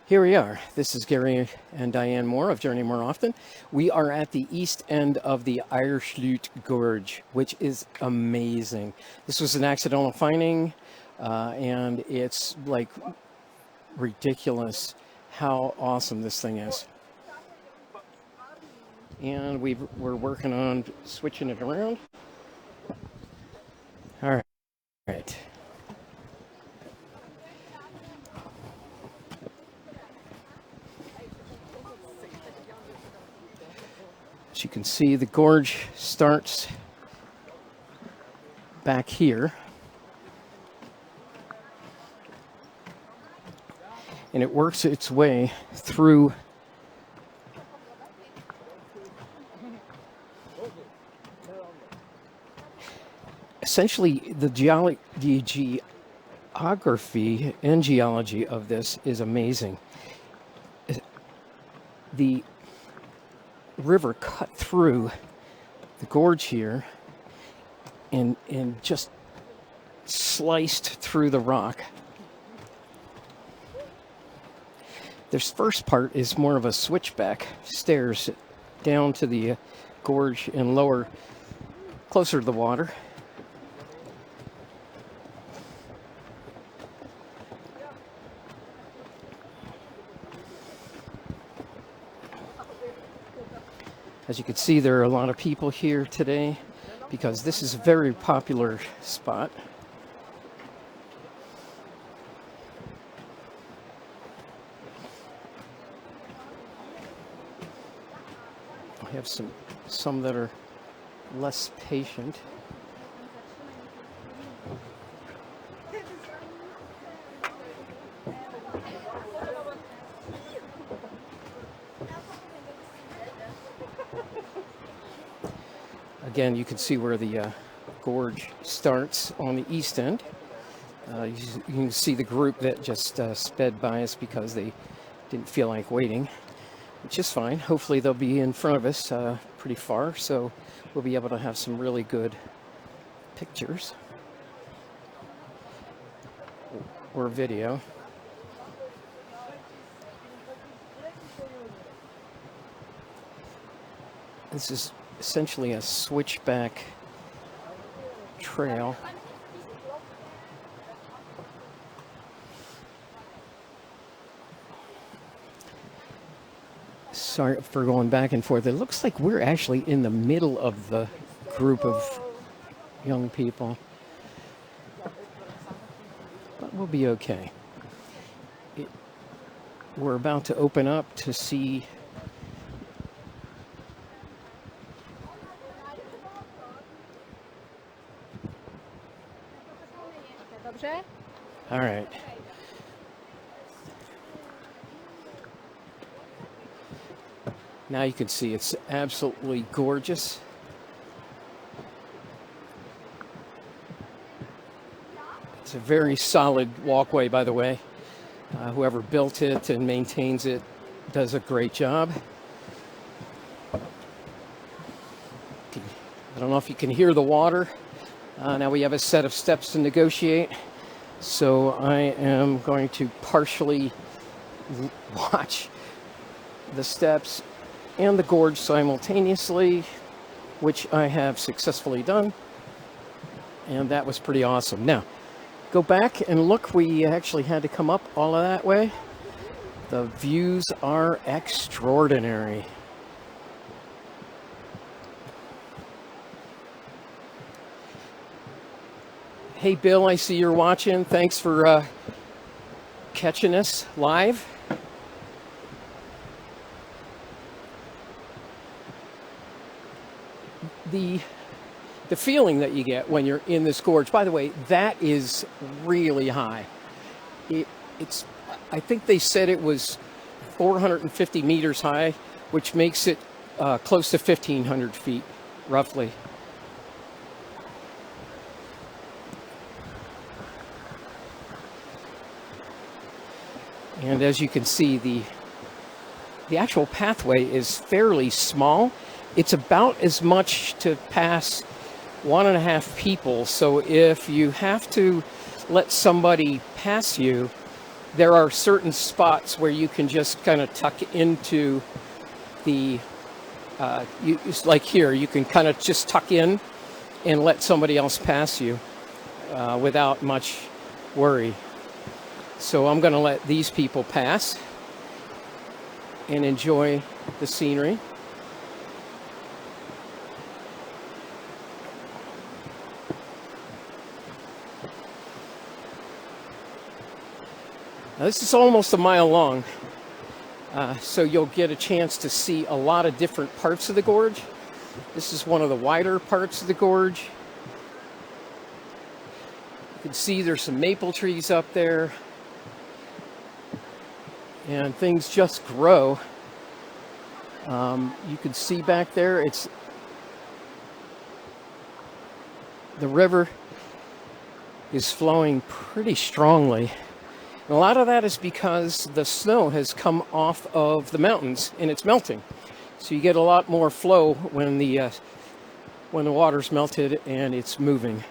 Here we are. This is Gary and Diane Moore of Journey More Often. We are at the east end of the Aareschulchte gorge, which is amazing. This was an accidental finding, and it's like ridiculous how awesome this thing is. And we're working on switching it around. All right. As you can see, the gorge starts back here, and it works its way through essentially the geography and geology of this is amazing. The river cut through the gorge here and just sliced through the rock. This first part is more of a switchback, stairs down to the gorge and lower, closer to the water. As you can see, there are a lot of people here today because this is a very popular spot. I have some that are less patient. Again, you can see where the gorge starts on the east end. You can see the group that just sped by us because they didn't feel like waiting, which is fine. Hopefully they'll be in front of us pretty far, so we'll be able to have some really good pictures or video. This is essentially a switchback trail. Sorry for going back and forth. It looks like we're actually in the middle of the group of young people, but we'll be okay. We're about to open up to see all right. Now you can see it's absolutely gorgeous. It's a very solid walkway, by the way. Whoever built it and maintains it does a great job. I don't know if you can hear the water. Now we have a set of steps to negotiate. So I am going to partially watch the steps and the gorge simultaneously, which I have successfully done. And that was pretty awesome. Now, go back and look. We actually had to come up all of that way. The views are extraordinary. Hey, Bill, I see you're watching. Thanks for catching us live. The feeling that you get when you're in this gorge, by the way, that is really high. I think they said it was 450 meters high, which makes it close to 1,500 feet, roughly. And as you can see, the actual pathway is fairly small. It's about as much to pass 1.5 people. So if you have to let somebody pass you, there are certain spots where you can just kind of tuck into the, it's like here, you can kind of just tuck in and let somebody else pass you without much worry. So I'm going to let these people pass and enjoy the scenery. Now, this is almost a mile long, so you'll get a chance to see a lot of different parts of the gorge. This is one of the wider parts of the gorge. You can see there's some maple trees up there, and things just grow. You can see back there, the river is flowing pretty strongly. And a lot of that is because the snow has come off of the mountains and it's melting. So you get a lot more flow when the water's melted and it's moving.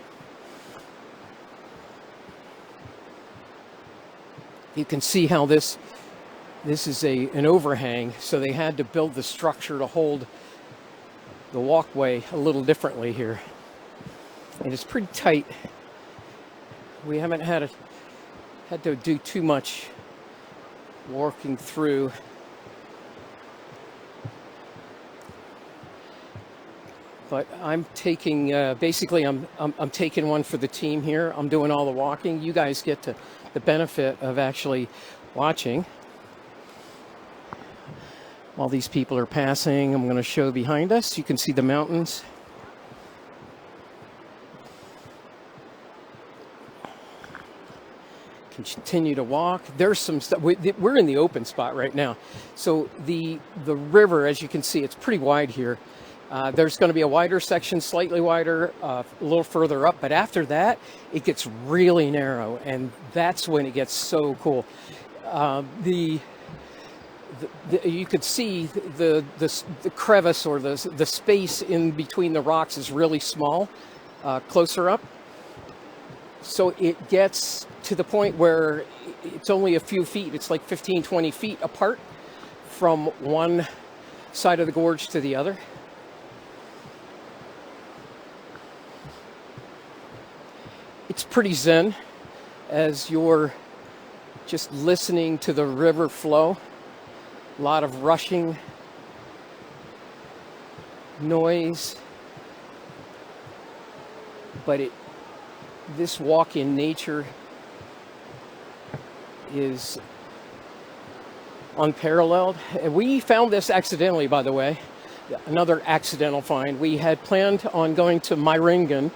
You can see how this is an overhang, so they had to build the structure to hold the walkway a little differently here. And it's pretty tight. We haven't had to do too much walking through. But I'm taking, basically I'm taking one for the team here. I'm doing all the walking. You guys get the benefit of actually watching. While these people are passing, I'm going to show behind us. You can see the mountains. Continue to walk. There's some stuff. We're in the open spot right now. So the river, as you can see, it's pretty wide here. There's going to be a wider section, slightly wider, a little further up. But after that, it gets really narrow, and that's when it gets so cool. You could see the crevice or the space in between the rocks is really small, closer up. So it gets to the point where it's only a few feet. It's like 15, 20 feet apart from one side of the gorge to the other. It's pretty zen as you're just listening to the river flow. A lot of rushing noise, but this walk in nature is unparalleled. And we found this accidentally, by the way, another accidental find. We had planned on going to Meiringen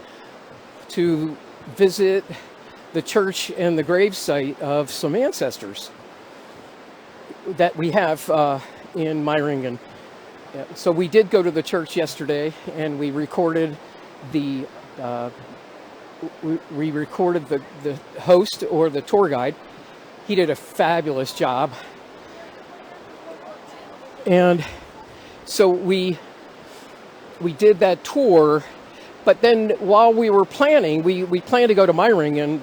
to visit the church and the gravesite of some ancestors that we have in Meiringen. So we did go to the church yesterday, and we recorded the host or the tour guide. He did a fabulous job. And so we did that tour, but then while we were planning, we planned to go to Meiringen,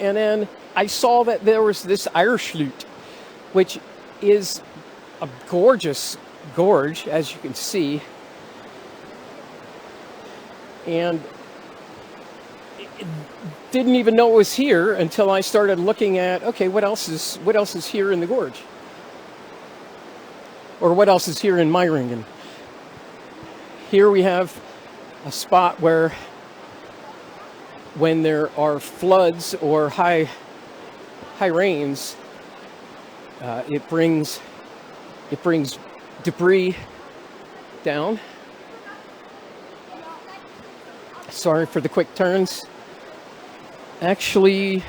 and then I saw that there was this Aareschulchte, which is a gorgeous gorge, as you can see. And didn't even know it was here until I started looking at, okay, what else is here in the gorge? Or what else is here in Meiringen? Here we have a spot where when there are floods or high rains, it brings debris down. Sorry for the quick turns. Actually,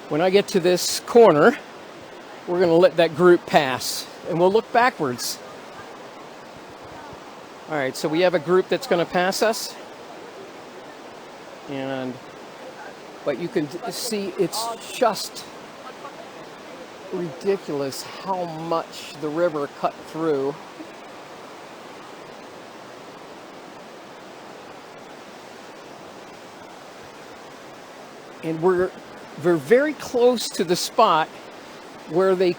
when I get to this corner, we're going to let that group pass, and we'll look backwards. All right, so we have a group that's going to pass us, but you can see it's just ridiculous how much the river cut through. And we're very close to the spot where they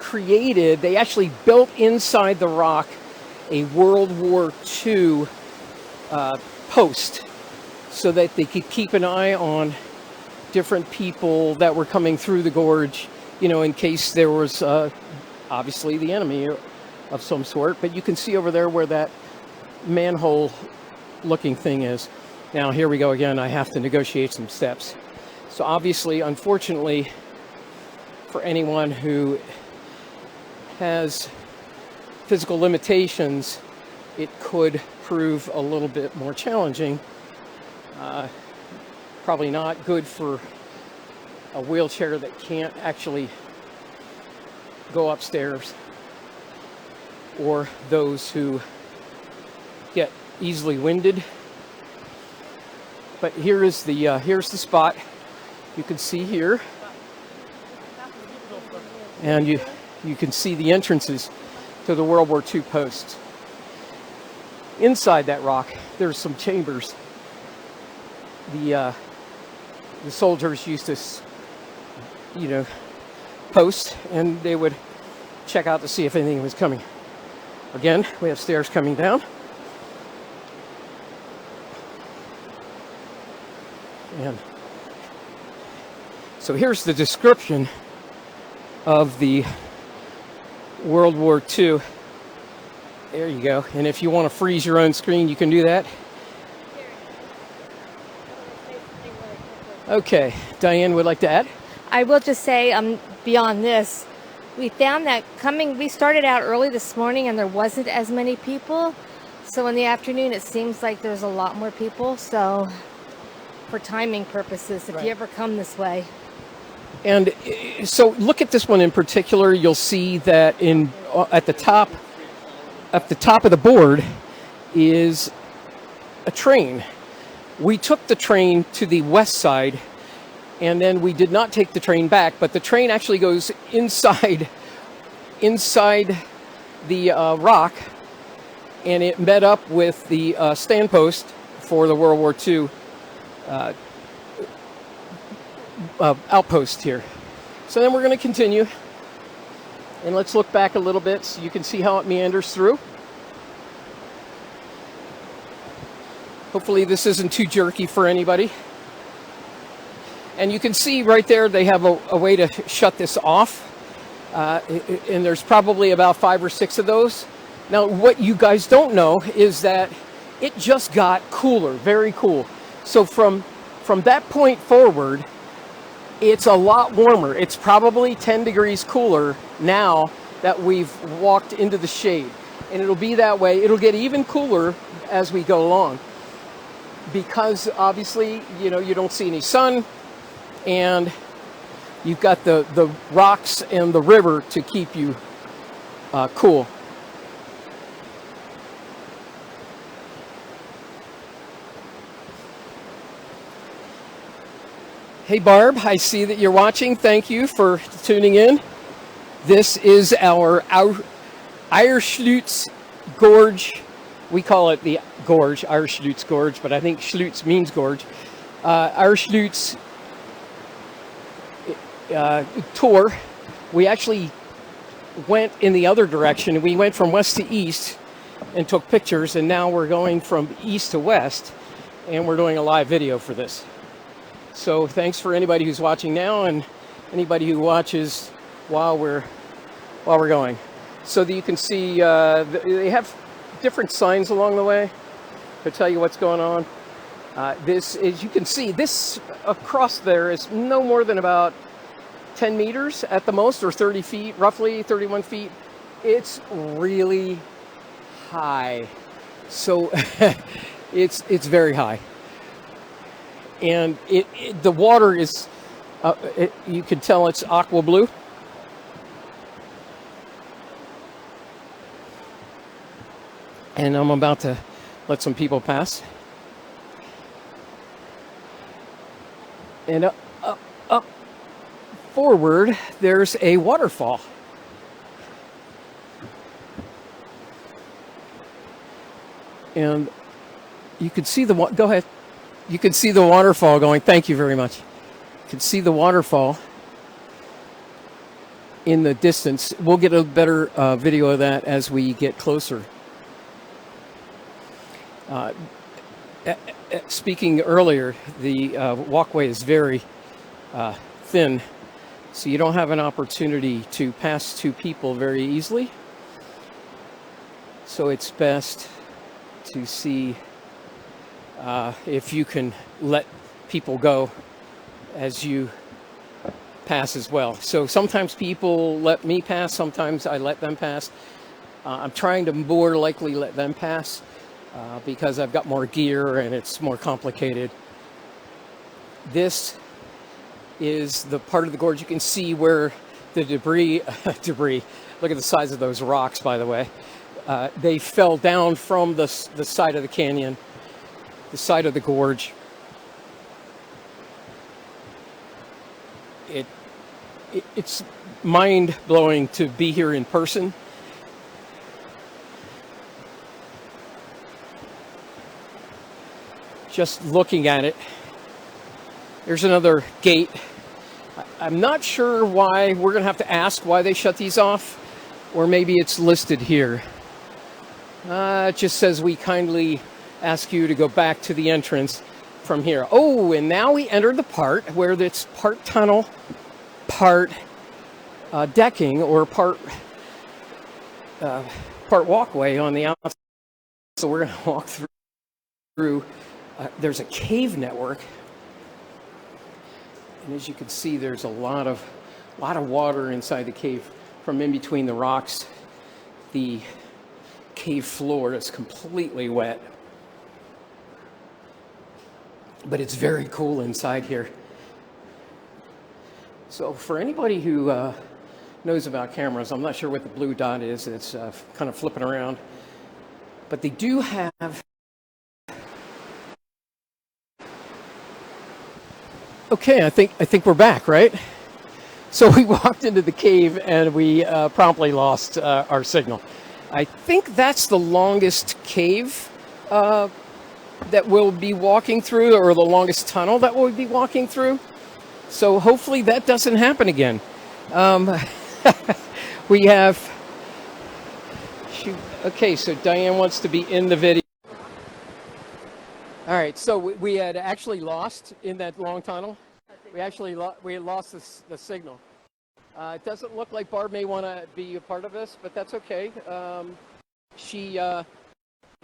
actually built inside the rock a World War II post so that they could keep an eye on different people that were coming through the gorge, in case there was obviously the enemy of some sort. But you can see over there where that manhole looking thing is. Now here we go again. I have to negotiate some steps. So obviously, unfortunately, for anyone who has physical limitations, it could prove a little bit more challenging. Probably not good for a wheelchair that can't actually go upstairs, or those who get easily winded. But here's the spot. You can see here, and you can see the entrances to the World War II posts. Inside that rock, there's some chambers. The soldiers used to, post, and they would check out to see if anything was coming. Again, we have stairs coming down. And so here's the description of the World War II. There you go. And if you want to freeze your own screen, you can do that. Okay, Diane would like to add? I will just say, beyond this, we found that we started out early this morning and there wasn't as many people. So in the afternoon, it seems like there's a lot more people. So for timing purposes, if you ever come this way. And so look at this one in particular. You'll see that at the top of the board is a train. We took the train to the west side, and then we did not take the train back, but the train actually goes inside the rock, and it met up with the stand post for the World War II outpost here. So then we're going to continue, and let's look back a little bit so you can see how it meanders through. Hopefully this isn't too jerky for anybody. And you can see right there they have a way to shut this off. And there's probably about 5 or 6 of those. Now what you guys don't know is that it just got cooler, very cool. So from that point forward, it's a lot warmer. It's probably 10 degrees cooler now that we've walked into the shade. And it'll be that way. It'll get even cooler as we go along, because obviously, you don't see any sun, and you've got the rocks and the river to keep you cool. Hey Barb, I see that you're watching. Thank you for tuning in. This is our Aareschulchte gorge. We call it the gorge, Aareschulchte gorge, but I think Schlutz means gorge. Aareschulchte tour. We actually went in the other direction. We went from west to east and took pictures, and now we're going from east to west, and we're doing a live video for this. So thanks for anybody who's watching now and anybody who watches while we're going. So that you can see they have different signs along the way to tell you what's going on. This, as you can see, this across there is no more than about 10 meters at the most, or 30 feet, roughly 31 feet. It's really high. So it's very high. And the water is, you can tell it's aqua blue. And I'm about to let some people pass. And up forward, there's a waterfall. And you can see go ahead. You can see the waterfall going. Thank you very much. can see the waterfall in the distance. We'll get a better video of that as we get closer. Speaking earlier, the walkway is very thin, so you don't have an opportunity to pass two people very easily. So it's best to see if you can let people go as you pass as well. So sometimes people let me pass, sometimes I let them pass. I'm trying to more likely let them pass because I've got more gear and it's more complicated. This is the part of the gorge you can see where the debris, look at the size of those rocks, by the way. They fell down from the side of the canyon, the side of the gorge. It's mind-blowing to be here in person. Just looking at it. There's another gate. I'm not sure why. We're going to have to ask why they shut these off, or maybe it's listed here. It just says we kindly ask you to go back to the entrance from here. Oh, and now we enter the part where it's part tunnel, part decking, or part walkway on the outside. So we're going to walk through. There's a cave network, and as you can see, there's a lot of water inside the cave from in between the rocks. The cave floor is completely wet, but it's very cool inside here. So for anybody who knows about cameras, I'm not sure what the blue dot is. It's kind of flipping around, but they do have. Okay, I think we're back, right? So we walked into the cave and we promptly lost our signal. I think that's the longest cave that we'll be walking through, or the longest tunnel that we'll be walking through. So hopefully that doesn't happen again. We have... Okay, so Diane wants to be in the video. All right, so we had actually lost in that long tunnel. We actually we lost the signal. It doesn't look like Barb may want to be a part of this, but that's okay.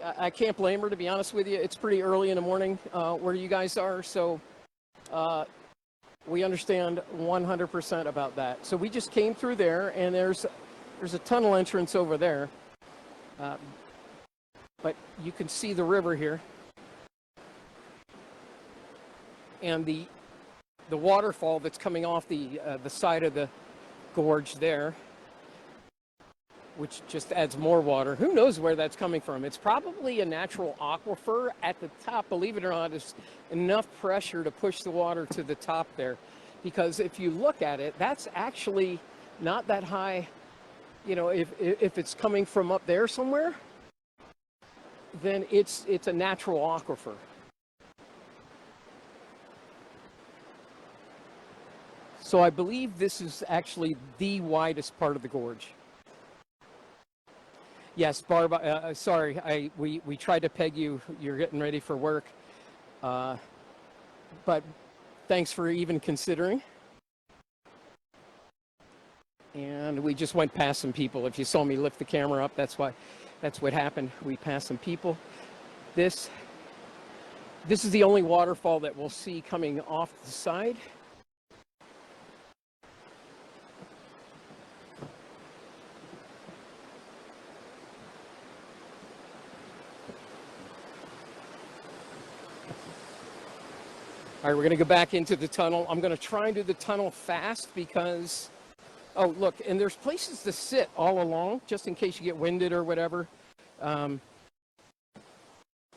I can't blame her, to be honest with you. It's pretty early in the morning where you guys are, so we understand 100% about that. So we just came through there, and there's a tunnel entrance over there, but you can see the river here. And the waterfall that's coming off the side of the gorge there, which just adds more water. Who knows where that's coming from? It's probably a natural aquifer at the top. Believe it or not, there's enough pressure to push the water to the top there. Because if you look at it, that's actually not that high. You know, if it's coming from up there somewhere, then it's a natural aquifer. So I believe this is actually the widest part of the gorge. Yes, Barb, sorry, we tried to peg you. You're getting ready for work. But thanks for even considering. And we just went past some people. If you saw me lift the camera up, that's what happened. We passed some people. This is the only waterfall that we'll see coming off the side. All right, we're going to go back into the tunnel. I'm going to try and do the tunnel fast because, oh, look, and there's places to sit all along, just in case you get winded or whatever. You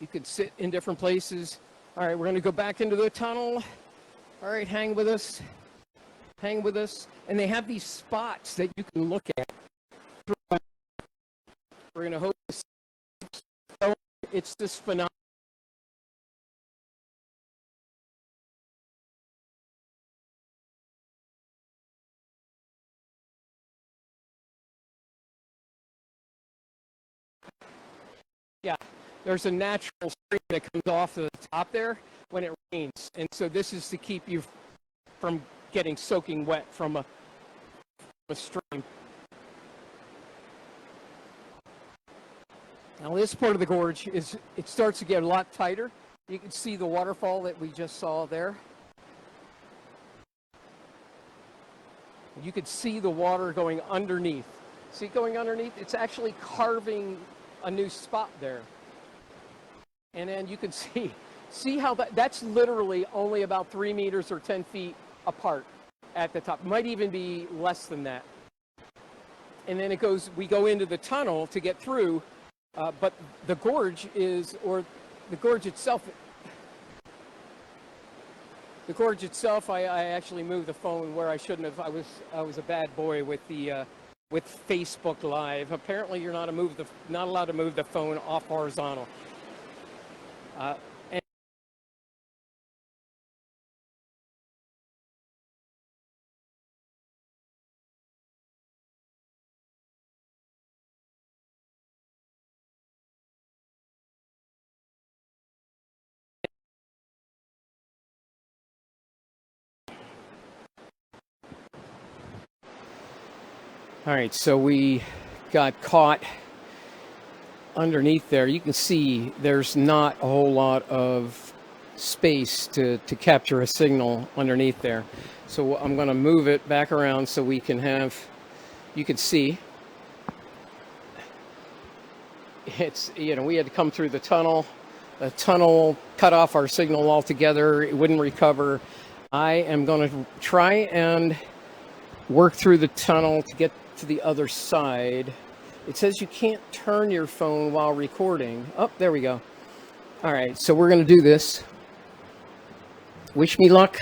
could sit in different places. All right, we're going to go back into the tunnel. All right, hang with us. Hang with us. And they have these spots that you can look at. We're going to hope it's this phenomenon. Yeah, there's a natural stream that comes off the top there when it rains, and so this is to keep you from getting soaking wet from a stream. Now this part of the gorge it starts to get a lot tighter. You can see the waterfall that we just saw there. You could see the water going underneath. See it going underneath? It's actually carving a new spot there. And then you can see how that's literally only about 3 meters or 10 feet apart at the top. Might even be less than that. And then we go into the tunnel to get through, but the gorge itself, I actually moved the phone where I shouldn't have. I was a bad boy with Facebook Live. Apparently, you're not allowed to move the phone off horizontal. All right, so we got caught underneath there. You can see there's not a whole lot of space to capture a signal underneath there. So I'm going to move it back around so you can see. It's, we had to come through the tunnel. The tunnel cut off our signal altogether. It wouldn't recover. I am going to try and work through the tunnel to get to the other side. It says you can't turn your phone while recording. Oh, there we go. All right, so we're going to do this. Wish me luck.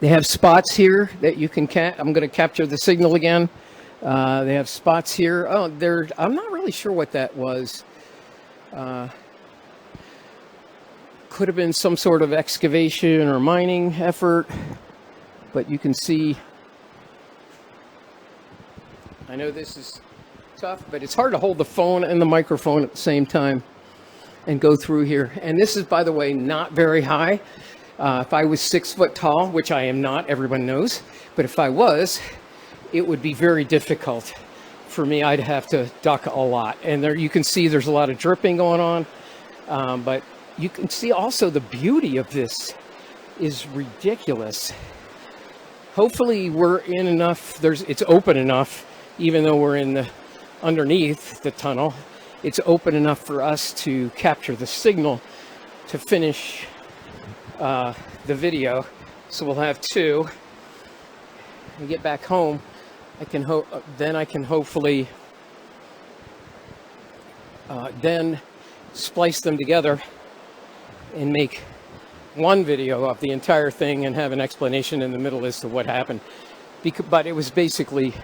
They have spots here that you can I'm going to capture the signal again. They have spots here. Oh, I'm not really sure what that was. Could have been some sort of excavation or mining effort, but you can see. I know this is tough, but it's hard to hold the phone and the microphone at the same time and go through here. And this is, by the way, not very high. If I was 6 foot tall, which I am not, everyone knows, but if I was, it would be very difficult for me. I'd have to duck a lot. And there you can see there's a lot of dripping going on, but you can see also the beauty of this is ridiculous. Hopefully we're in enough, it's open enough. Even though we're underneath the tunnel, it's open enough for us to capture the signal to finish the video. So we'll have two. When we get back home, then I can hopefully then splice them together and make one video of the entire thing and have an explanation in the middle as to what happened. But it was basically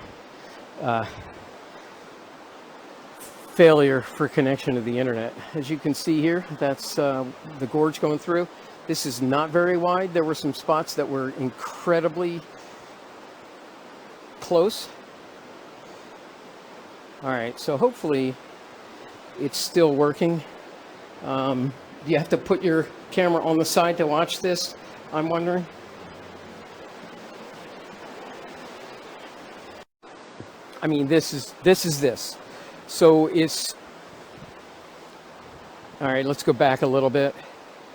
failure for connection to the internet. As you can see here, that's the gorge going through. This is not very wide. There were some spots that were incredibly close. All right, so hopefully it's still working. You have to put your camera on the side to watch this, I'm wondering. I mean, this is this. So it's, all right, let's go back a little bit.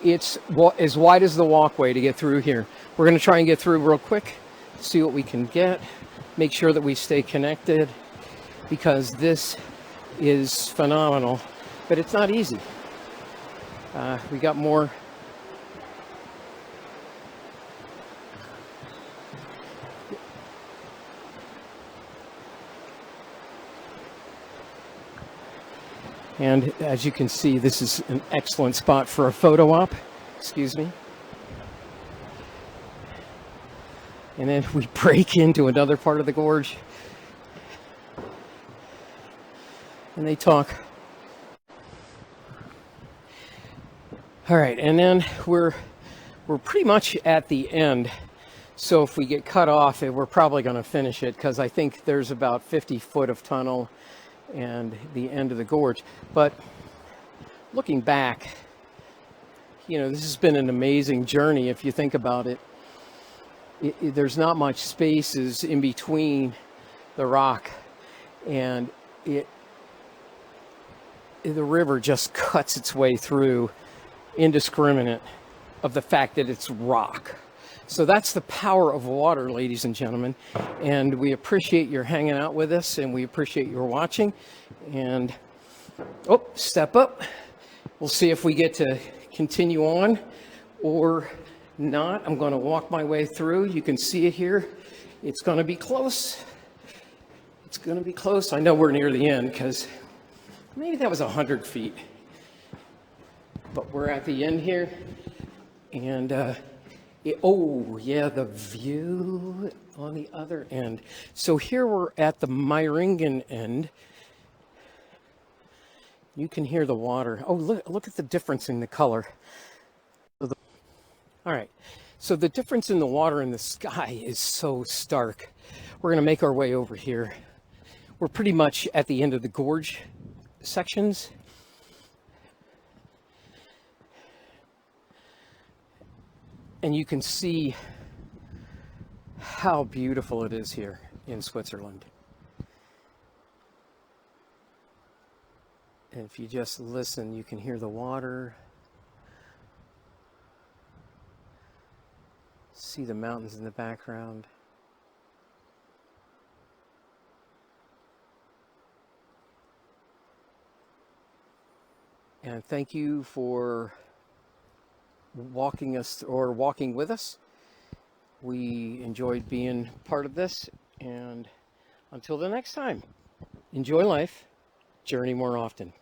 It's as wide as the walkway to get through here. We're going to try and get through real quick, see what we can get, make sure that we stay connected, because this is phenomenal, but it's not easy. We got more. And as you can see, this is an excellent spot for a photo op. Excuse me. And then we break into another part of the gorge. And they talk. All right, and then we're pretty much at the end. So if we get cut off, we're probably going to finish it, because I think there's about 50 foot of tunnel. and the end of the gorge. But looking back, this has been an amazing journey if you think about it. There's not much spaces in between the rock, and the river just cuts its way through, indiscriminate of the fact that it's rock. So that's the power of water, ladies and gentlemen. And we appreciate your hanging out with us, and we appreciate your watching. And, step up. We'll see if we get to continue on or not. I'm going to walk my way through. You can see it here. It's going to be close. It's going to be close. I know we're near the end because maybe that was 100 feet. But we're at the end here. And, the view on the other end. So here we're at the Meiringen end. You can hear the water. Oh, look at the difference in the color. All right. So the difference in the water and the sky is so stark. We're going to make our way over here. We're pretty much at the end of the gorge sections. And you can see how beautiful it is here in Switzerland. And if you just listen, you can hear the water. See the mountains in the background. And thank you for walking with us. We enjoyed being part of this, and until the next time, enjoy life, journey more often.